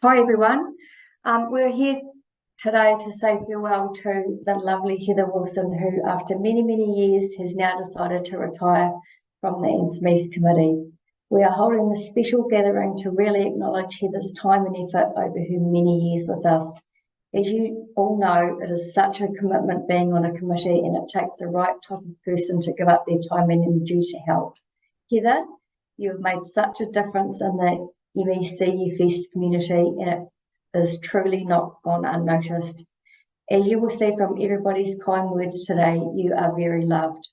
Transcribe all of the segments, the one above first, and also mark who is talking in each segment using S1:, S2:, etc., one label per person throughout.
S1: Hi everyone. We're here today to say farewell to the lovely Heather Wilson, who after many years has now decided to retire from the ANZMES committee. We are holding this special gathering to really acknowledge Heather's time and effort over her many years with us. As you all know, it is such a commitment being on a committee, and it takes the right type of person to give up their time and energy to help. Heather, you have made such a difference in the MECFS community, and it is truly not gone unnoticed. As you will see from everybody's kind words today, you are very loved.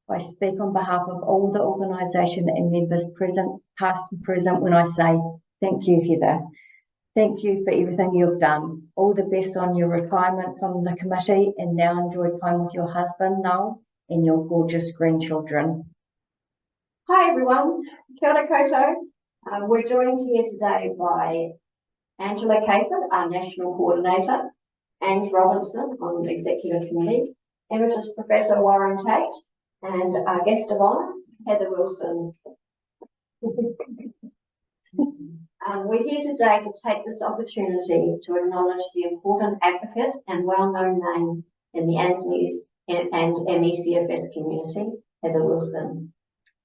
S1: I speak on behalf of all the organisation and members present, past and present, when I say thank you, Heather. Thank you for everything you've done. All the best on your retirement from the committee, and now enjoy time with your husband, Noel, and your gorgeous grandchildren.
S2: Hi everyone, kia ora koutou. We're joined here today by Angela Capon, our National Coordinator, Ange Robinson on the Executive Committee, Emeritus Professor Warren Tate, and our guest of honour, Heather Wilson. We're here today to take this opportunity to acknowledge the important advocate and well-known name in the ANZMES and MECFS community, Heather Wilson.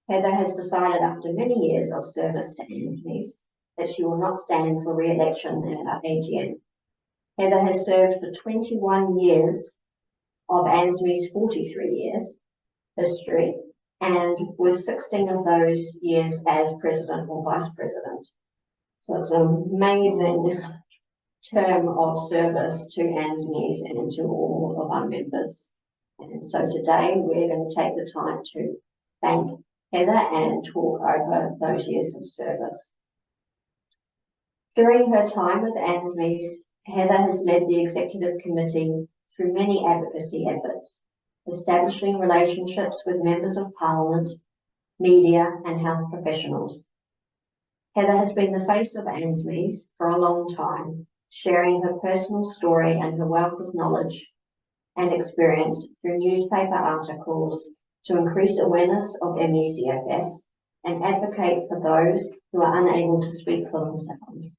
S2: Heather has decided after many years of service to ANZMES that she will not stand for re-election at our AGM. Heather has served for 21 years of ANZMES' 43 years history, and with 16 of those years as president or vice president. So it's an amazing term of service to ANZMES and to all of our members. And so today we're going to take the time to thank Heather and talk over those years of service. During her time with ANZMES, Heather has led the Executive Committee through many advocacy efforts, establishing relationships with members of Parliament, media and health professionals. Heather has been the face of ANZMES for a long time, sharing her personal story and her wealth of knowledge and experience through newspaper articles to increase awareness of MECFS and advocate for those who are unable to speak for themselves.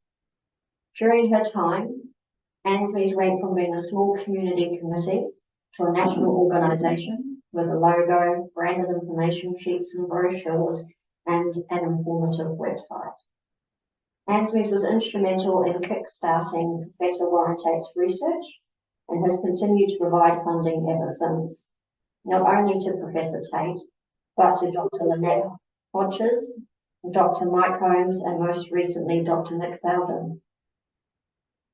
S2: During her time, ANZMES went from being a small community committee to a national organisation with a logo, branded information sheets and brochures, and an informative website. ANZMES was instrumental in kick-starting Professor Warren Tate's research and has continued to provide funding ever since, not only to Professor Tate, but to Dr. Lynette Hodges, Dr. Mike Holmes, and most recently Dr. Nick Belden.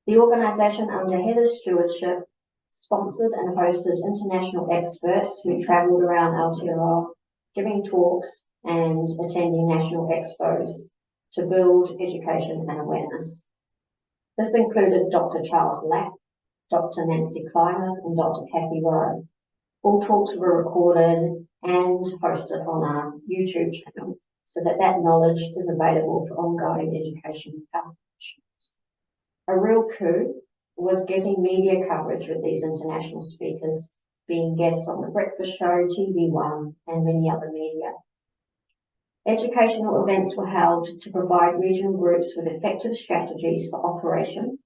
S2: The organisation under Heather's stewardship sponsored and hosted international experts who travelled around Aotearoa, giving talks and attending national expos to build education and awareness. This included Dr. Charles Lack, Dr. Nancy Klimas, and Dr. Kathy Rowe. All talks were recorded and posted on our YouTube channel so that knowledge is available for ongoing education professionals. A real coup was getting media coverage with these international speakers, being guests on The Breakfast Show, TV1, and many other media. Educational events were held to provide regional groups with effective strategies for operation,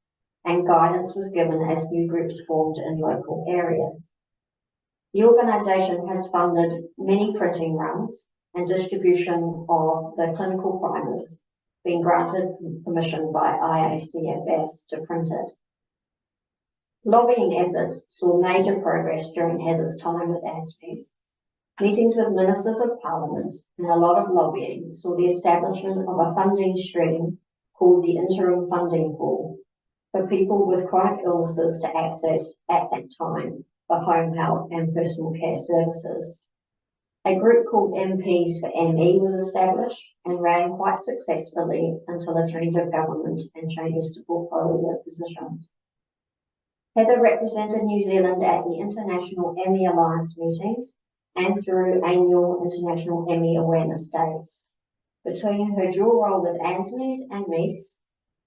S2: and guidance was given as new groups formed in local areas. The organisation has funded many printing runs and distribution of the clinical primers, being granted permission by IACFS to print it. Lobbying efforts saw major progress during Heather's time with ANZMES. Meetings with ministers of Parliament and a lot of lobbying saw the establishment of a funding stream called the Interim Funding Pool for people with chronic illnesses to access at that time for home health and personal care services. A group called MPs for ME was established and ran quite successfully until a change of government and changes to portfolio positions. Heather represented New Zealand at the International ME Alliance meetings and through annual International ME Awareness Days. Between her dual role with ANZMES and MES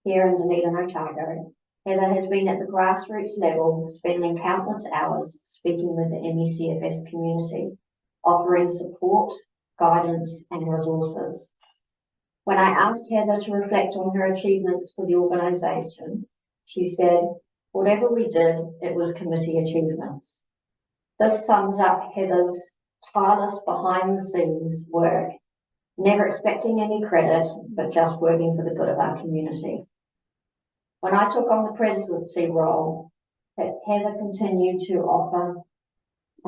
S2: here in Dunedin, Otago, Heather has been at the grassroots level, spending countless hours speaking with the MECFS community, offering support, guidance and resources. When I asked Heather to reflect on her achievements for the organisation, she said, "Whatever we did, it was committee achievements." This sums up Heather's tireless behind-the-scenes work, never expecting any credit, but just working for the good of our community. When I took on the presidency role, Heather continued to offer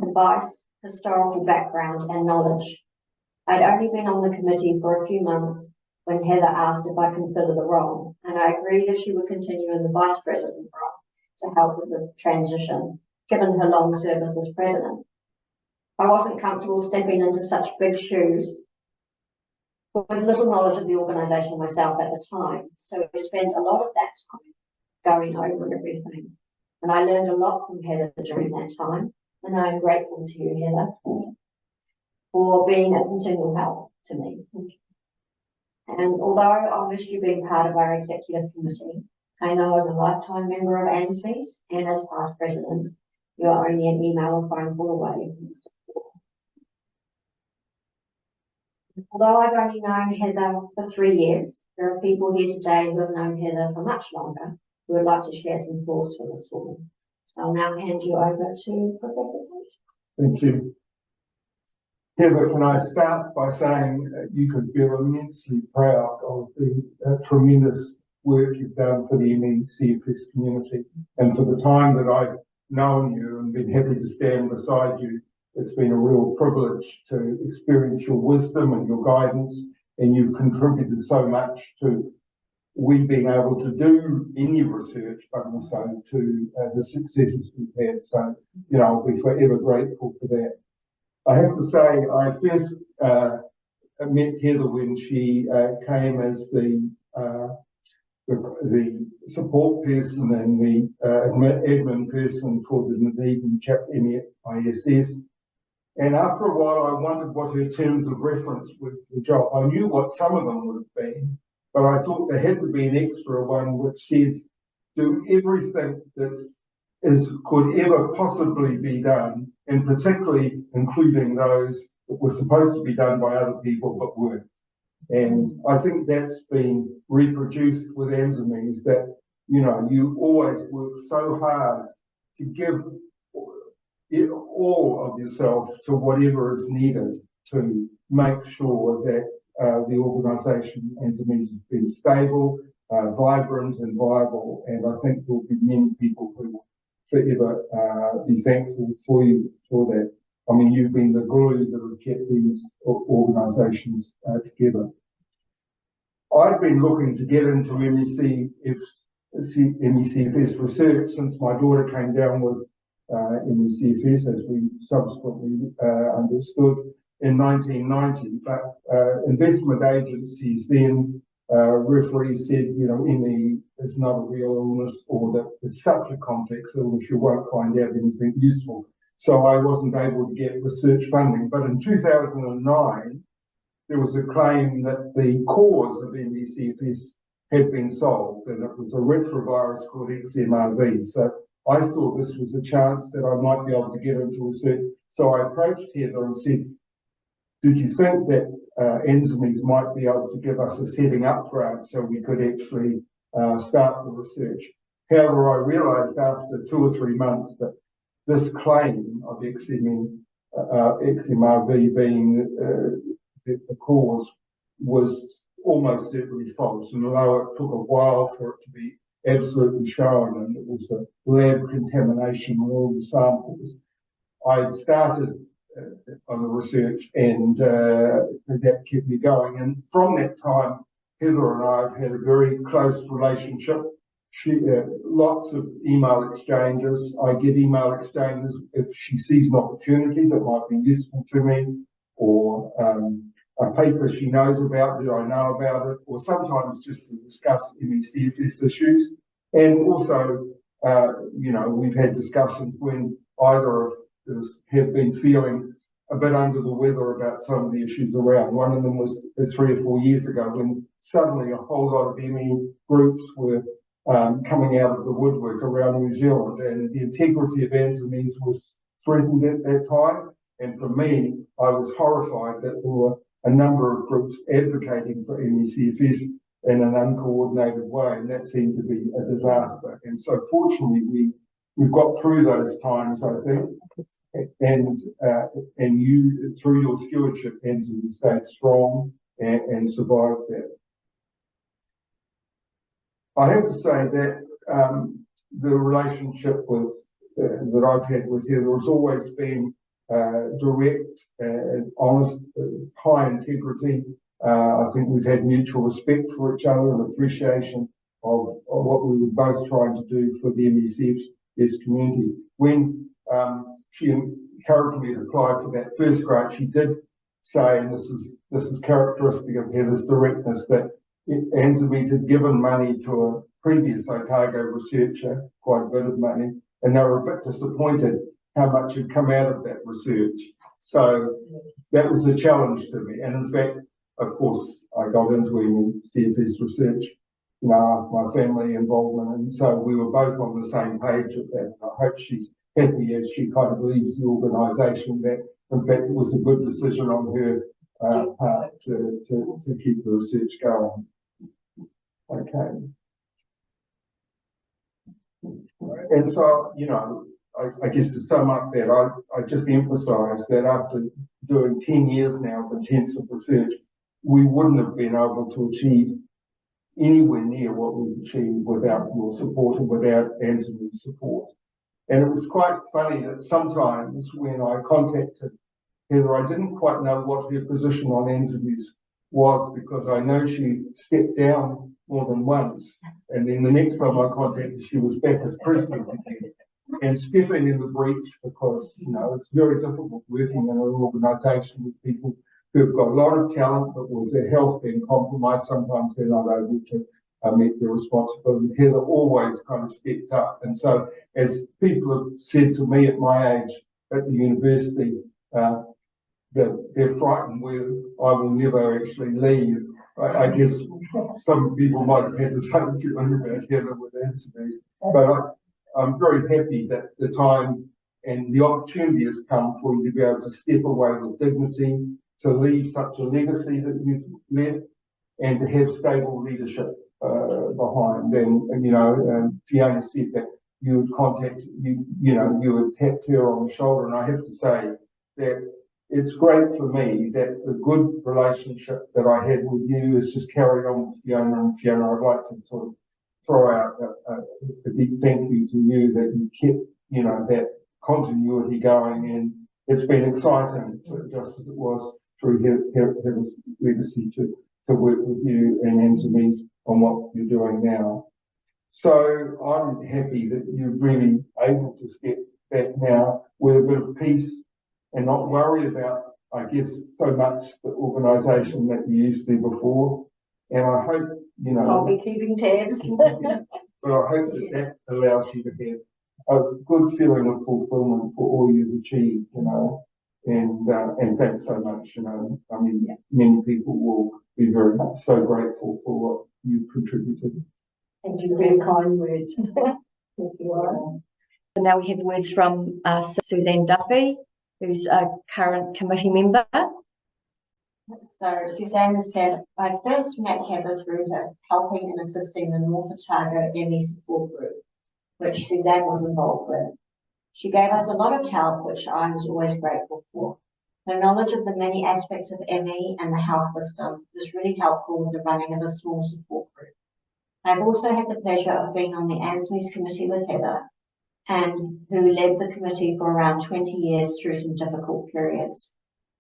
S2: advice, historical background and knowledge. I'd only been on the committee for a few months when Heather asked if I considered the role, and I agreed if she would continue in the vice president role to help with the transition, given her long service as president. I wasn't comfortable stepping into such big shoes with little knowledge of the organisation myself at the time, so we spent a lot of that time going over everything. And I learned a lot from Heather during that time, and I'm grateful to you, Heather, for being a continual help to me. And although I'll miss you being part of our executive committee, I know as a lifetime member of ANZMES and as past president, you are only an email or phone call away from the support. Although I've only known Heather for 3 years, there are people here today who have known Heather for much longer who would like to share some thoughts with us all. So I'll now hand you over to Professor Tate.
S3: Thank you. Heather, can I start by saying you can feel immensely proud of the tremendous work you've done for the NCFS community, and for the time that I've known you and been happy to stand beside you. It's been a real privilege to experience your wisdom and your guidance, and you've contributed so much to we being able to do any research, but also to the successes we've had. So, you know, I'll be forever grateful for that. I have to say, I first met Heather when she came as the support person and the admin person for the Dunedin NCNED. And after a while, I wondered what her terms of reference were for the job. I knew what some of them would have been, but I thought there had to be an extra one which said, do everything that could ever possibly be done, and particularly including those that were supposed to be done by other people but weren't. And I think that's been reproduced with ANZMES, that, you know, you always work so hard to give all of yourself to whatever is needed to make sure that the organisation ANZMES has been stable, vibrant and viable. And I think there'll be many people who will forever be thankful for you for that. I mean, you've been the glue that have kept these organisations together. I've been looking to get into NCFS research since my daughter came down with NCFS, as we subsequently understood, in 1990. But investment agencies then referees said, you know, ME is not a real illness, or that it's such a complex illness you won't find out anything useful. So I wasn't able to get research funding. But in 2009, there was a claim that the cause of NCFS had been solved, and it was a retrovirus called XMRV. So I thought this was a chance that I might be able to get into research. So I approached Heather and said, did you think that ANZMES might be able to give us a setting up grant so we could actually start the research? However, I realised after 2 or 3 months that this claim of XMRV being the cause was almost certainly false. And although it took a while for it to be absolutely shown, and it was a lab contamination with all the samples, I'd started on the research, and that kept me going. And from that time, Heather and I have had a very close relationship. Lots of email exchanges. I get email exchanges if she sees an opportunity that might be useful to me, or a paper she knows about that I know about it, or sometimes just to discuss NCFS issues. And also, you know, we've had discussions when either of us have been feeling a bit under the weather about some of the issues around. One of them was 3 or 4 years ago, when suddenly a whole lot of ME groups were coming out of the woodwork around New Zealand, and the integrity of ANZMES was threatened at that time. And for me, I was horrified that there were a number of groups advocating for MECFS in an uncoordinated way, and that seemed to be a disaster. And so fortunately, we've got through those times, I think, and you, through your stewardship, NCNED stayed strong and survived that. I have to say that the relationship with that I've had with Heather has always been direct, honest, high integrity. I think we've had mutual respect for each other and appreciation of what we were both trying to do for the MECFS community. When she encouraged me to apply for that first grant, she did say, and this is characteristic of Heather's directness, that ANZMES had given money to a previous Otago researcher, quite a bit of money, and they were a bit disappointed how much had come out of that research. So that was a challenge to me. And in fact, of course, I got into MECFS research, my family involvement, and so we were both on the same page with that. I hope she's happy as she kind of leaves the organisation that, in fact, it was a good decision on her part to keep the research going. Okay. And so, I guess to sum up that, I just emphasise that after doing 10 years now of intensive research, we wouldn't have been able to achieve anywhere near what we've achieved without your support and without ANZMES support. And it was quite funny that sometimes when I contacted Heather, I didn't quite know what her position on ANZMES was, because I know she stepped down more than once. And then the next time I contacted, she was back as president again. And stepping in the breach, because, it's very difficult working in an organisation with people who've got a lot of talent, but with their health being compromised, sometimes they're not able to meet their responsibility. Heather always kind of stepped up. And so, as people have said to me at my age at the university, they're frightened where I will never actually leave. I guess some people might have had the same feeling about Heather with ANZMES, but I'm very happy that the time and the opportunity has come for you to be able to step away with dignity, to leave such a legacy that you've left, and to have stable leadership behind. And Fiona said that you would contact, you would tap her on the shoulder, and I have to say that it's great for me that the good relationship that I had with you is just carried on with Fiona. And Fiona, I'd like to sort of throw out a big thank you to you that you kept, that continuity going, and it's been exciting, just as it was through Heather's legacy to work with you and ANZMES on what you're doing now. So I'm happy that you're really able to step back now with a bit of peace and not worry about, I guess, so much the organisation that you used to before. And I hope,
S2: I'll be keeping tabs.
S3: but I hope that allows you to have a good feeling of fulfilment for all you've achieved, and thanks so much. I mean, many people will be very much so grateful for what you've contributed.
S2: Thank you for your kind words. Thank you.
S1: So now we have words from Suzanne Duffy, who's a current committee member.
S2: So Suzanne has said, I first met Heather through her helping and assisting the North Otago ME support group, which Suzanne was involved with. She gave us a lot of help, which I was always grateful for. Her knowledge of the many aspects of ME and the health system was really helpful with the running of a small support group. I've also had the pleasure of being on the ANZMES committee with Heather, and who led the committee for around 20 years through some difficult periods.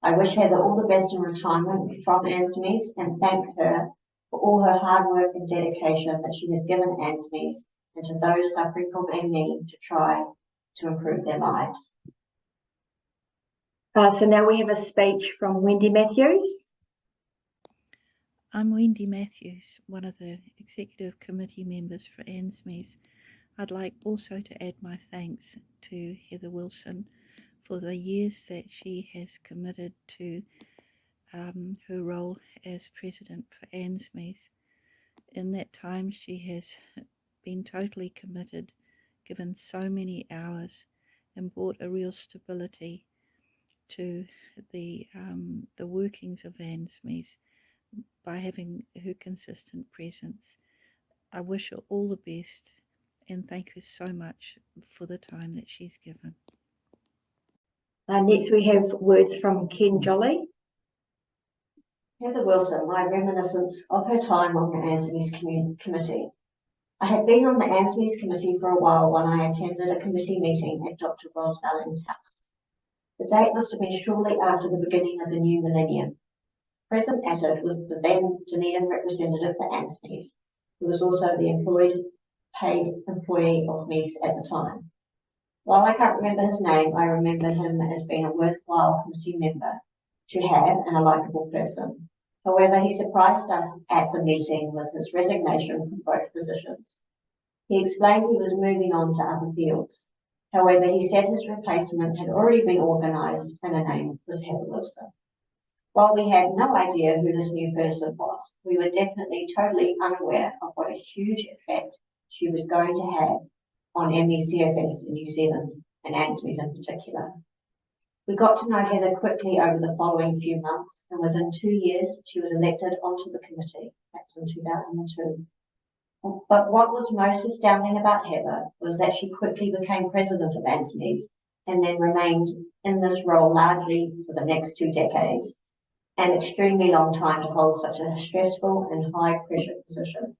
S2: I wish Heather all the best in retirement from ANZMES and thank her for all her hard work and dedication that she has given ANZMES and to those suffering from ME to try to improve their lives.
S1: So now we have a speech from Wendy Matthews.
S4: I'm Wendy Matthews, one of the executive committee members for ANZMES. I'd like also to add my thanks to Heather Wilson for the years that she has committed to her role as president for ANZMES. In that time, she has been totally committed, given so many hours, and brought a real stability to the workings of ANZMES by having her consistent presence. I wish her all the best and thank her so much for the time that she's given.
S1: Next we have words from Ken Jolly.
S2: Heather Wilson, my reminiscence of her time on the ANZMES committee. I had been on the ANZMES committee for a while when I attended a committee meeting at Dr. Rosvallin's house. The date must have been shortly after the beginning of the new millennium. Present at it was the then Dunedin representative for ANZMES, who was also the paid employee of MES at the time. While I can't remember his name, I remember him as being a worthwhile committee member to have and a likeable person. However, he surprised us at the meeting with his resignation from both positions. He explained he was moving on to other fields. However, he said his replacement had already been organised and her name was Heather Wilson. While we had no idea who this new person was, we were definitely totally unaware of what a huge effect she was going to have on MECFS in New Zealand and ANZMES in particular. We got to know Heather quickly over the following few months, and within 2 years she was elected onto the committee. That was in 2002. But what was most astounding about Heather was that she quickly became president of ANZMES and then remained in this role largely for the next 2 decades, an extremely long time to hold such a stressful and high-pressure position.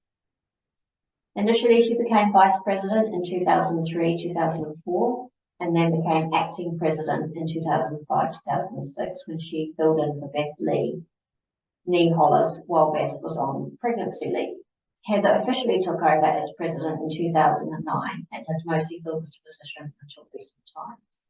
S2: Initially, she became vice president in 2003-2004, and then became acting president in 2005-2006 when she filled in for Beth Nee Hollis, while Beth was on pregnancy leave. Heather officially took over as president in 2009 and has mostly filled this position until recent times.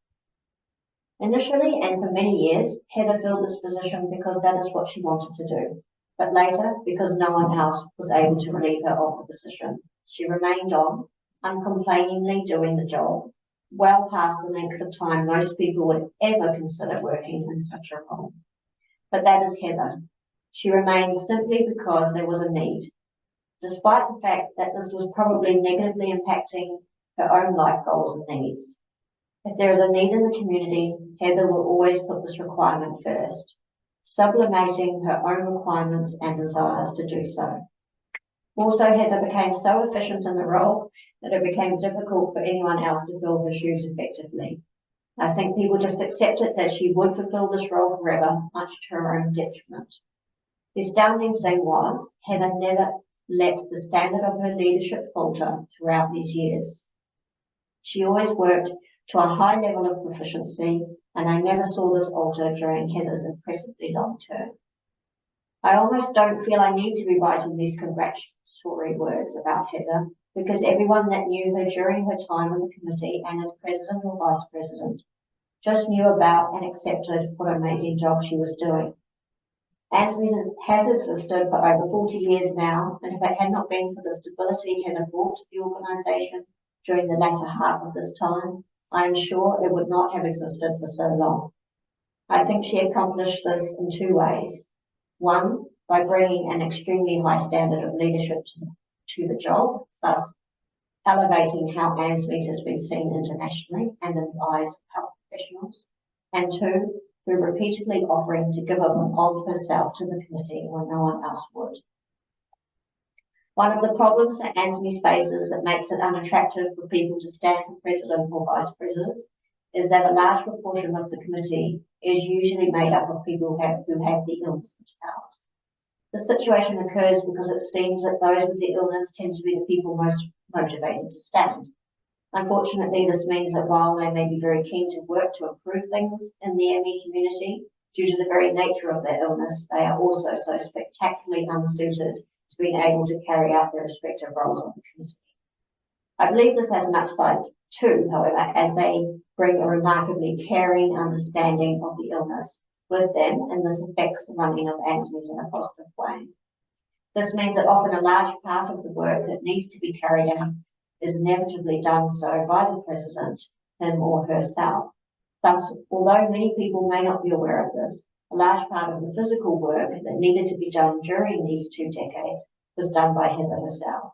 S2: Initially, and for many years, Heather filled this position because that is what she wanted to do. But later, because no one else was able to relieve her of the position, she remained on, uncomplainingly doing the job, well past the length of time most people would ever consider working in such a role. But that is Heather. She remained simply because there was a need, despite the fact that this was probably negatively impacting her own life goals and needs. If there is a need in the community, Heather will always put this requirement first, sublimating her own requirements and desires to do so. Also, Heather became so efficient in the role that it became difficult for anyone else to fill her shoes effectively. I think people just accepted that she would fulfill this role forever, much to her own detriment. The astounding thing was, Heather never let the standard of her leadership falter throughout these years. She always worked to a high level of proficiency, and I never saw this alter during Heather's impressively long term. I almost don't feel I need to be writing these congratulatory words about Heather, because everyone that knew her during her time on the committee and as president or vice president just knew about and accepted what an amazing job she was doing. ANZMES has existed for over 40 years now, and if it had not been for the stability Heather brought to the organisation during the latter half of this time, I am sure it would not have existed for so long. I think she accomplished this in 2 ways. One, by bringing an extremely high standard of leadership to the job, thus elevating how ANZMES has been seen internationally and in the eyes of health professionals. And 2, through repeatedly offering to give of herself to the committee when no one else would. One of the problems that ANZMES faces that makes it unattractive for people to stand for president or vice president is that a large proportion of the committee is usually made up of people who have the illness themselves. The situation occurs because it seems that those with the illness tend to be the people most motivated to stand. Unfortunately, this means that while they may be very keen to work to improve things in the ME community, due to the very nature of their illness, they are also so spectacularly unsuited to being able to carry out their respective roles on the committee. I believe this has an upside too, however, as they bring a remarkably caring understanding of the illness with them, and this affects the running of ANZMES in a positive way. This means that often a large part of the work that needs to be carried out is inevitably done so by the president, him or herself. Thus, although many people may not be aware of this, a large part of the physical work that needed to be done during these 2 decades was done by Heather herself.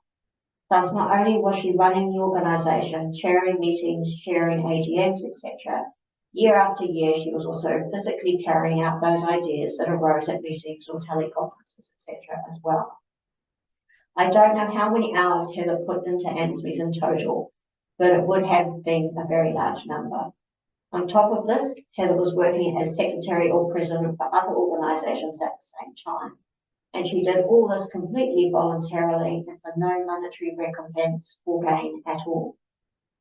S2: Thus, not only was she running the organisation, chairing meetings, chairing AGMs, etc., Year after year, she was also physically carrying out those ideas that arose at meetings or teleconferences, etc. as well. I don't know how many hours Heather put into ANZMES in total, but it would have been a very large number. On top of this, Heather was working as secretary or president for other organisations at the same time. And she did all this completely voluntarily and for no monetary recompense or gain at all.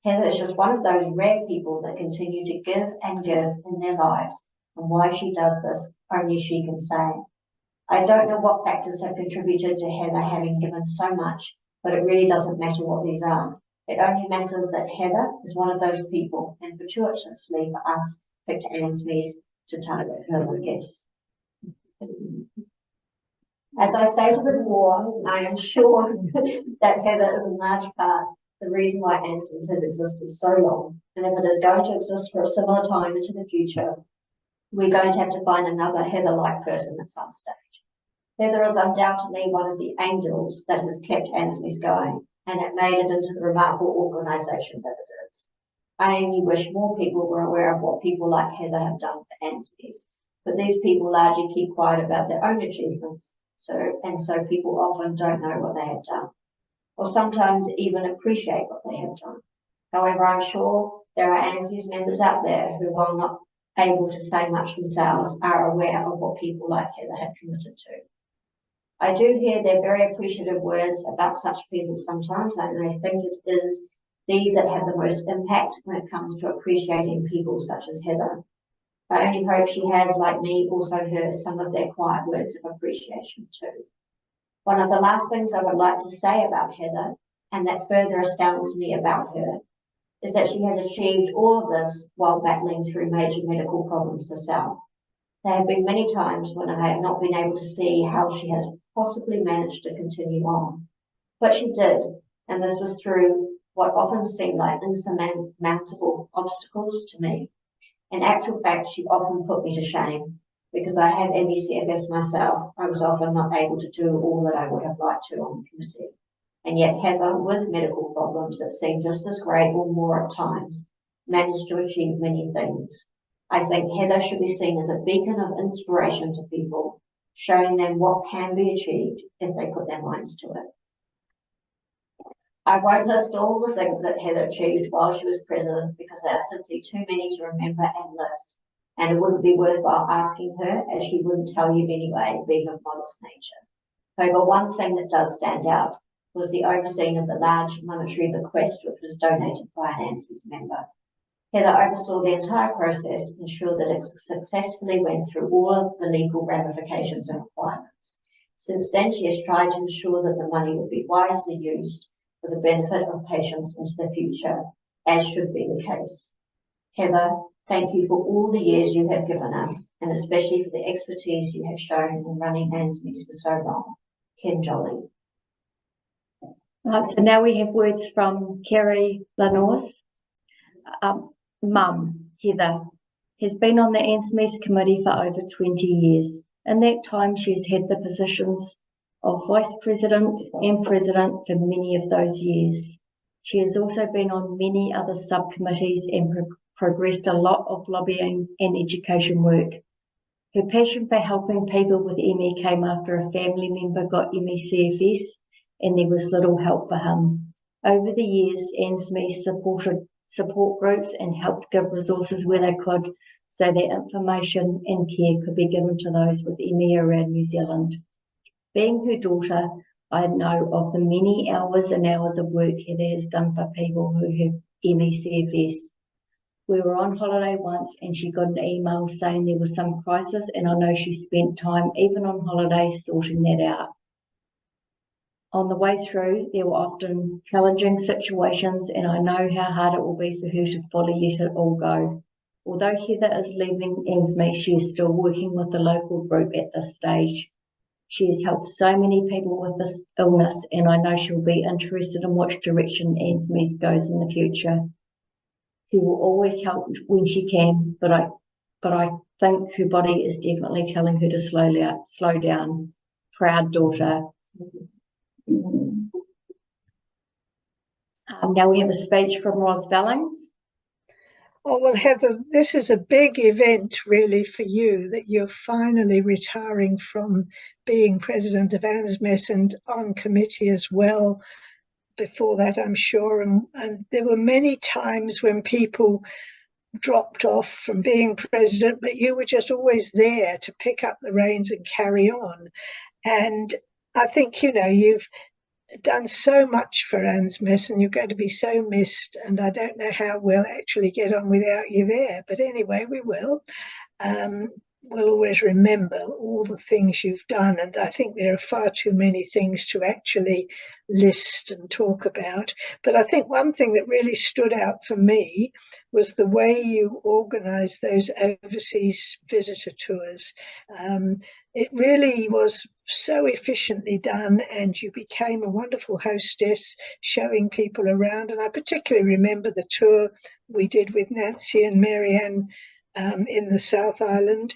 S2: Heather is just one of those rare people that continue to give and give in their lives, and why she does this, only she can say. I don't know what factors have contributed to Heather having given so much, but it really doesn't matter what these are. It only matters that Heather is one of those people, and fortuitously for us, picked ANZMES to target her with gifts. As I stated before, I am sure that Heather is in large part the reason why ANZMES has existed so long, and if it is going to exist for a similar time into the future, we're going to have to find another Heather-like person at some stage. Heather is undoubtedly one of the angels that has kept ANZMES going, and it made it into the remarkable organisation that it is. I only wish more people were aware of what people like Heather have done for ANZMES, but these people largely keep quiet about their own achievements, so people often don't know what they have done, or sometimes even appreciate what they have done. However, I'm sure there are ANZMES members out there who, while not able to say much themselves, are aware of what people like Heather have committed to. I do hear their very appreciative words about such people sometimes, and I think it is these that have the most impact when it comes to appreciating people such as Heather. I only hope she has, like me, also heard some of their quiet words of appreciation too. One of the last things I would like to say about Heather, and that further astounds me about her, is that she has achieved all of this while battling through major medical problems herself. There have been many times when I have not been able to see how she has possibly managed to continue on. But she did, and this was through what often seemed like insurmountable obstacles to me. In actual fact, she often put me to shame. Because I had ME/CFS myself, I was often not able to do all that I would have liked to on the committee. And yet Heather, with medical problems that seemed just as great or more at times, managed to achieve many things. I think Heather should be seen as a beacon of inspiration to people, showing them what can be achieved if they put their minds to it. I won't list all the things that Heather achieved while she was president because there are simply too many to remember and list, and it wouldn't be worthwhile asking her, as she wouldn't tell you anyway, being of modest nature. However, one thing that does stand out was the overseeing of the large monetary bequest which was donated by an ANZMES member. Heather oversaw the entire process, ensured that it successfully went through all of the legal ramifications and requirements. Since then, she has tried to ensure that the money would be wisely used for the benefit of patients into the future, as should be the case. Heather, thank you for all the years you have given us, and especially for the expertise you have shown in running ANZMES for so long. Ken Jolly.
S1: So now we have words from Kerry Lanors. Mum, Heather, has been on the ANZMES committee for over 20 years. In that time, she has had the positions of Vice President and President for many of those years. She has also been on many other subcommittees and progressed a lot of lobbying and education work. Her passion for helping people with ME came after a family member got ME/CFS and there was little help for him. Over the years, ANZMES supported support groups and helped give resources where they could so that information and care could be given to those with ME around New Zealand. Being her daughter, I know of the many hours and hours of work Heather has done for people who have ME/CFS. We were on holiday once and she got an email saying there was some crisis, and I know she spent time even on holiday sorting that out. On the way through, there were often challenging situations, and I know how hard it will be for her to fully let it all go. Although Heather is leaving ANZMES, she is still working with the local group at this stage. She has helped so many people with this illness, and I know she'll be interested in which direction ANZMES goes in the future. She will always help when she can, but I think her body is definitely telling her to slow down. Proud daughter. Now we have a speech from Ros Vellings.
S5: Oh, well, Heather, this is a big event really for you, that you're finally retiring from being president of ANZMES and on committee as well. Before that, I'm sure. And there were many times when people dropped off from being president, but you were just always there to pick up the reins and carry on. And I think, you've done so much for ANZMES and you're going to be so missed. And I don't know how we'll actually get on without you there. But anyway, we will. We'll always remember all the things you've done. And I think there are far too many things to actually list and talk about. But I think one thing that really stood out for me was the way you organised those overseas visitor tours. It really was so efficiently done, and you became a wonderful hostess showing people around. And I particularly remember the tour we did with Nancy and Marianne in the South Island.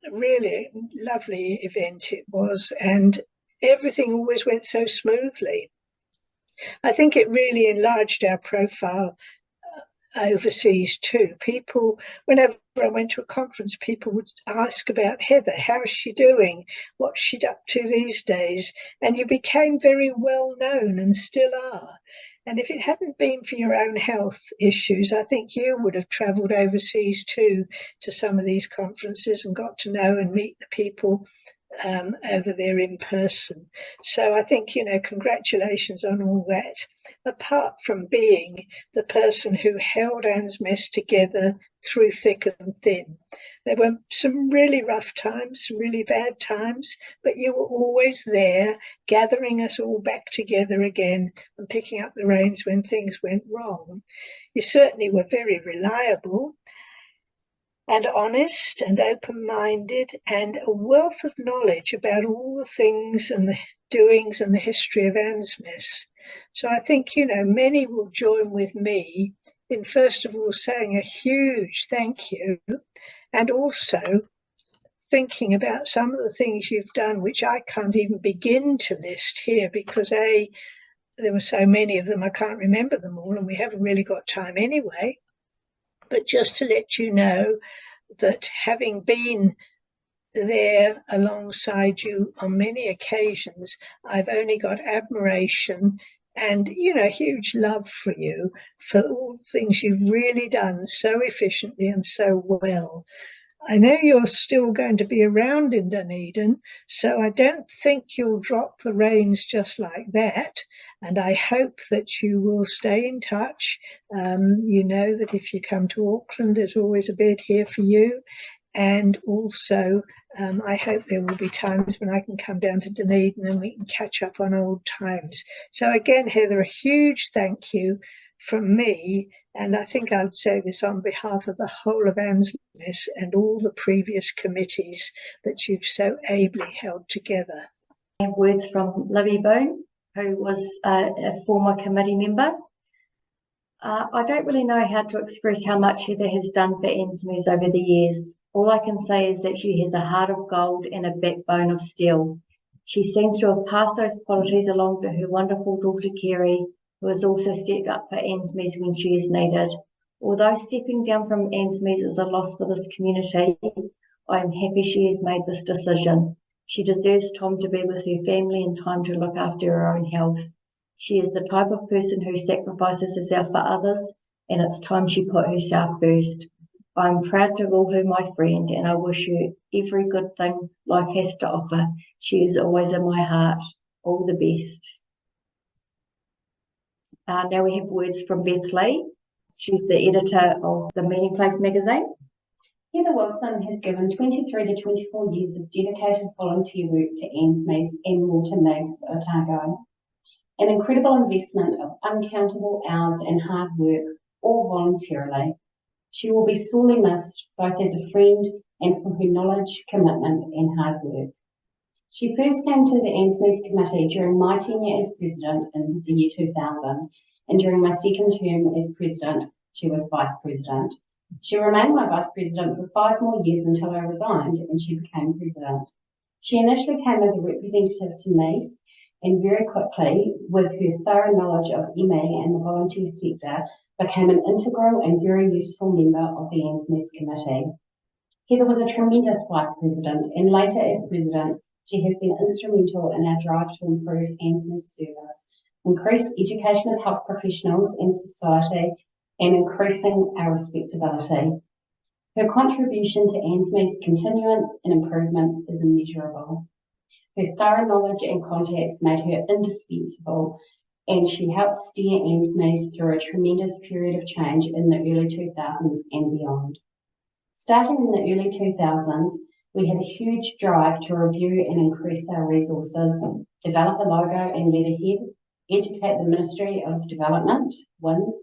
S5: Really lovely event it was, and everything always went so smoothly. I think it really enlarged our profile overseas too. People, whenever I went to a conference, people would ask about Heather. How's she doing? What's she up to these days? And you became very well known and still are. And if it hadn't been for your own health issues, I think you would have travelled overseas too to some of these conferences and got to know and meet the people over there in person. So I think, congratulations on all that. Apart from being the person who held ANZMES together through thick and thin. There were some really rough times, some really bad times, but you were always there, gathering us all back together again and picking up the reins when things went wrong. You certainly were very reliable and honest and open-minded, and a wealth of knowledge about all the things and the doings and the history of ANZMES. So I think, many will join with me in first of all saying a huge thank you, and also thinking about some of the things you've done, which I can't even begin to list here because there were so many of them, I can't remember them all, and we haven't really got time anyway. But just to let you know that having been there alongside you on many occasions, I've only got admiration and, huge love for you for all the things you've really done so efficiently and so well. I know you're still going to be around in Dunedin, so I don't think you'll drop the reins just like that. And I hope that you will stay in touch. You know that if you come to Auckland, there's always a bed here for you. And also, I hope there will be times when I can come down to Dunedin and we can catch up on old times. So again, Heather, a huge thank you from me. And I think I'd say this on behalf of the whole of ANZMES and all the previous committees that you've so ably held together.
S1: I have words from Libby Boone, who was a former committee member. I don't really know how to express how much Heather has done for ANZMES over the years. All I can say is that she has a heart of gold and a backbone of steel. She seems to have passed those qualities along to her wonderful daughter Kerry, who has also stepped up for ANZMES when she is needed. Although stepping down from ANZMES is a loss for this community, I am happy she has made this decision. She deserves time to be with her family and time to look after her own health. She is the type of person who sacrifices herself for others, and it's time she put herself first. I am proud to call her my friend, and I wish her every good thing life has to offer. She is always in my heart. All the best. Now we have words from Beth Lee. She's the editor of the Meeting Place magazine.
S6: Heather Wilson has given 23 to 24 years of dedicated volunteer work to ANZMES and more to Mace Otago. An incredible investment of uncountable hours and hard work, all voluntarily. She will be sorely missed, both as a friend and for her knowledge, commitment and hard work. She first came to the ANZMES committee during my tenure as president in the year 2000, and during my second term as president, she was vice president. She remained my vice president for 5 more years until I resigned and she became president. She initially came as a representative to Mace, and very quickly, with her thorough knowledge of ME and the volunteer sector, became an integral and very useful member of the ANZMES committee. Heather was a tremendous vice president, and later as president, she has been instrumental in our drive to improve ANZMES service, increase education of health professionals and society, and increasing our respectability. Her contribution to ANZMES continuance and improvement is immeasurable. Her thorough knowledge and contacts made her indispensable, and she helped steer ANZMES through a tremendous period of change in the early 2000s and beyond. Starting in the early 2000s, we had a huge drive to review and increase our resources, develop a logo and letterhead, educate the Ministry of Development, WINS,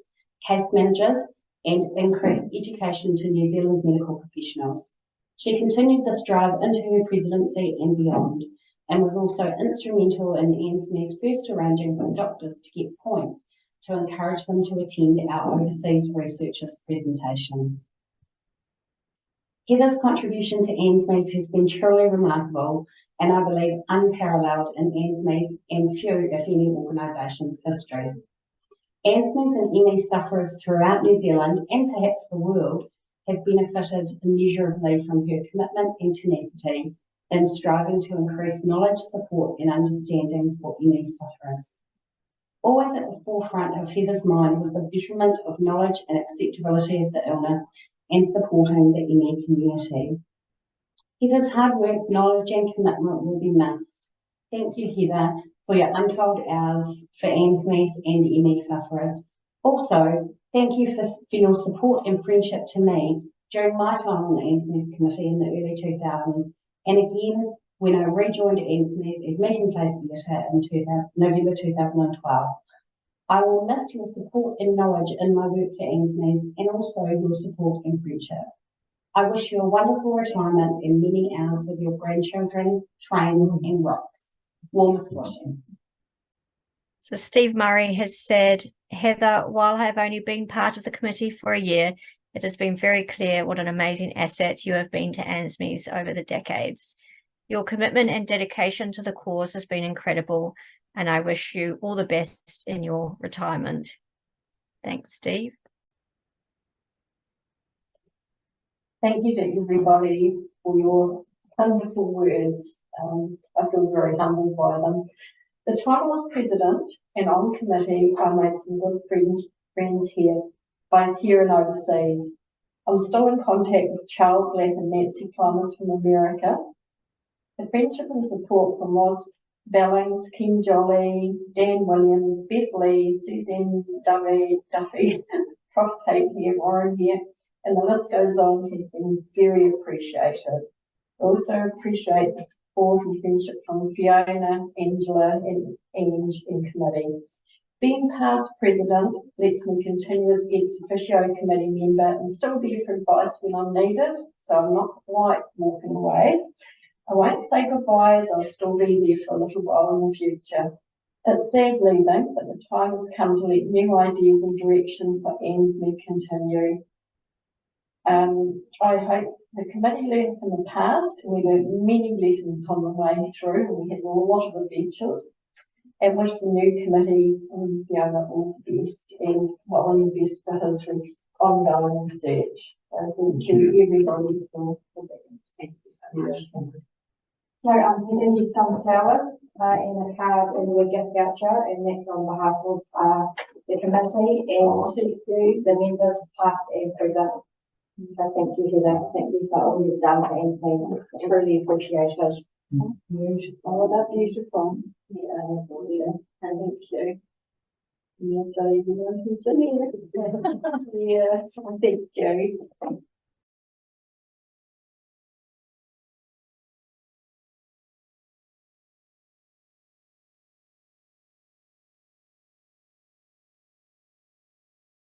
S6: case managers, and increase education to New Zealand medical professionals. She continued this drive into her presidency and beyond, and was also instrumental in ANZMES first arranging for doctors to get points to encourage them to attend our overseas researchers' presentations. Heather's contribution to ANZMES has been truly remarkable, and I believe unparalleled in ANZMES and few, if any, organisations' histories. ANZMES and ME sufferers throughout New Zealand and perhaps the world have benefited immeasurably from her commitment and tenacity in striving to increase knowledge, support and understanding for ME sufferers. Always at the forefront of Heather's mind was the betterment of knowledge and acceptability of the illness and supporting the ME community. Heather's hard work, knowledge and commitment will be missed. Thank you, Heather, for your untold hours for ANZMES and ME sufferers. Also, thank you for your support and friendship to me during my time on the ANZMES committee in the early 2000s, and again when I rejoined ANZMES as meeting place editor in November 2012. I will miss your support and knowledge in my work for ANZMES, and also your support and friendship. I wish you a wonderful retirement and many hours with your grandchildren, trains and rocks. Warmest wishes.
S7: So Steve Murray has said, Heather, while I have only been part of the committee for a year, it has been very clear what an amazing asset you have been to ANZMES over the decades. Your commitment and dedication to the cause has been incredible, and I wish you all the best in your retirement. Thanks, Steve.
S2: Thank you to everybody for your wonderful words. I feel very humbled by them. The time as president and on committee, I made some good friends here, both here and overseas. I'm still in contact with Charles Lapp and Nancy Plumbers from America. The friendship and support from Roz Bellings, Kim Jolly, Dan Williams, Beth Lee, Suzanne Duffy, Prof Tate here, Warren here, and the list goes on, has been very appreciated. I also appreciate the support and friendship from Fiona, Angela and Ange in committee. Being past president lets me continue as ex officio committee member and still be for advice when I'm needed, so I'm not quite walking away. I won't say goodbye as I'll still be there for a little while in the future. It's sad leaving, but the time has come to let new ideas and direction for ANZMED continue. I hope the committee learned from the past, and we learned many lessons on the way through, and we had a lot of adventures. And wish the new committee and Fiona all the best, and what will the best for his ongoing research. So thank you everybody for that. Thank you so much.
S8: So I'm giving you some flowers and a card and a gift voucher, and that's on behalf of the committee and to you, the members, past and present. So thank you, Heather. Thank you for all you've done for ANZMES. It's truly appreciated. Beautiful. Oh, that's beautiful. Yeah, yes. And thank you. Yeah, so everyone can see it. Yeah, thank you.